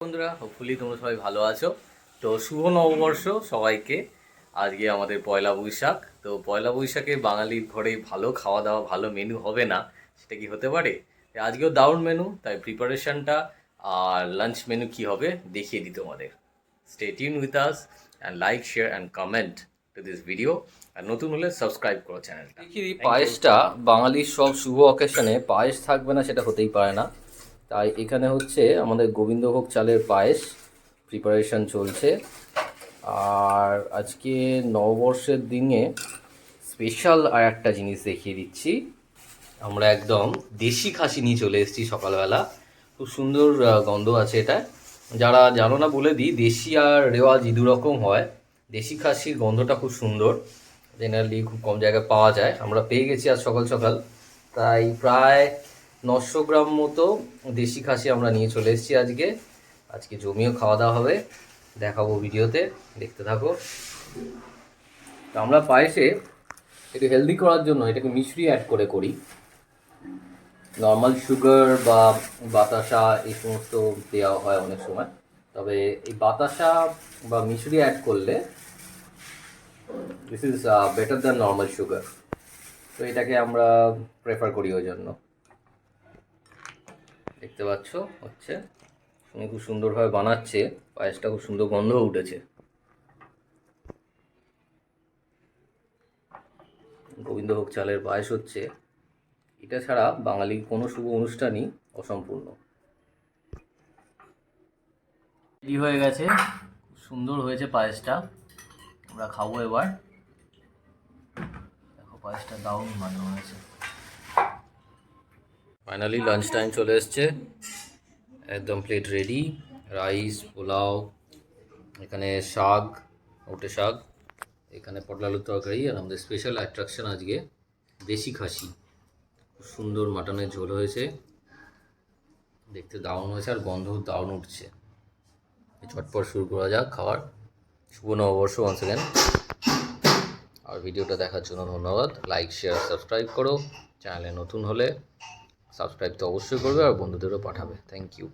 বন্ধুরা, হোপফুলি তোমরা সবাই ভালো আছো। তো শুভ নববর্ষ সবাইকে। আজকে আমাদের পয়লা বৈশাখ। তো পয়লা বৈশাখে বাঙালির ঘরে ভালো খাওয়া দাওয়া, ভালো মেনু হবে না, সেটা কি হতে পারে? আজকেও দারুণ মেনু, তাই প্রিপারেশনটা আর লাঞ্চ মেনু কি হবে দেখিয়ে দিই তোমাদের। Stay tuned with us and like, share and comment to this video. আর নতুন হলে সাবস্ক্রাইব করো চ্যানেলটা। দেখিয়ে দিই পায়েসটা। বাঙালির সব শুভ অকেশনে পায়েস থাকবে না সেটা হতেই পারে না। তাই এখানে হচ্ছে আমাদের গোবিন্দভোগ চালের পায়েস প্রিপারেশন চলছে। আর আজকে নববর্ষের দিনে স্পেশাল আর একটা জিনিস দেখিয়ে দিচ্ছি। আমরা একদম দেশি খাসি নিয়ে চলে এসেছি সকালবেলা। খুব সুন্দর গন্ধ আছে এটা। যারা জানো না বলে দিই, দেশি আর রেওয়াজ দু রকম হয়। দেশি খাসির গন্ধটা খুব সুন্দর, জেনারেলি খুব কম জায়গায় পাওয়া যায়। আমরা পেয়ে গেছি আজ সকাল সকাল, তাই প্রায় 900 গ্রাম মতো দেশি খাসি আমরা নিয়ে চলে এসেছি আজকে। আজকে জমিও খাওয়া দাওয়া হবে, দেখাবো ভিডিওতে, দেখতে থাকো। তো আমরা পায়েসে একটু হেলদি করার জন্য এটাকে মিশ্রি অ্যাড করি। নর্মাল সুগার বা বাতাসা এই সমস্ত দেওয়া হয় অনেক সময়, তবে এই বাতাসা বা মিশ্রি অ্যাড করলে this is better than normal sugar. তো এটাকে আমরা প্রেফার করি ওই জন্য। দেখতে পাচ্ছ হচ্ছে, উনি খুব সুন্দরভাবে বানাচ্ছে পায়েসটা, খুব সুন্দর গন্ধও উঠেছে। গোবিন্দভোগ চালের পায়েস হচ্ছে, এটা ছাড়া বাঙালির কোনো শুভ অনুষ্ঠানই অসম্পূর্ণ। রেডি হয়ে গেছে, খুব সুন্দর হয়েছে পায়েসটা। আমরা খাবো এবার। দেখো পায়েসটা দারুণ বানানো হয়েছে। ফাইনালি লাঞ্চ টাইম চলে এসছে, একদম প্লেট রেডি। রাইস, পোলাও, এখানে শাক, ওটে শাক, এখানে পটল আলুর তরকারি, আর আমাদের স্পেশাল অ্যাট্রাকশন আজকে দেশি খাসি। খুব সুন্দর মাটনের ঝোল হয়েছে, দেখতে দারুণ হয়েছে আর গন্ধ দারুণ উঠছে। ঝটপট শুরু করা যাক খাবার। শুভ নববর্ষ ওয়ান্স অ্যাগেন। আর ভিডিওটা দেখার জন্য ধন্যবাদ। লাইক, শেয়ার, সাবস্ক্রাইব করো। চ্যানেলে নতুন হলে সাবস্ক্রাইব তো অবশ্যই করবে আর বন্ধুদেরও পাঠাবে। Thank you.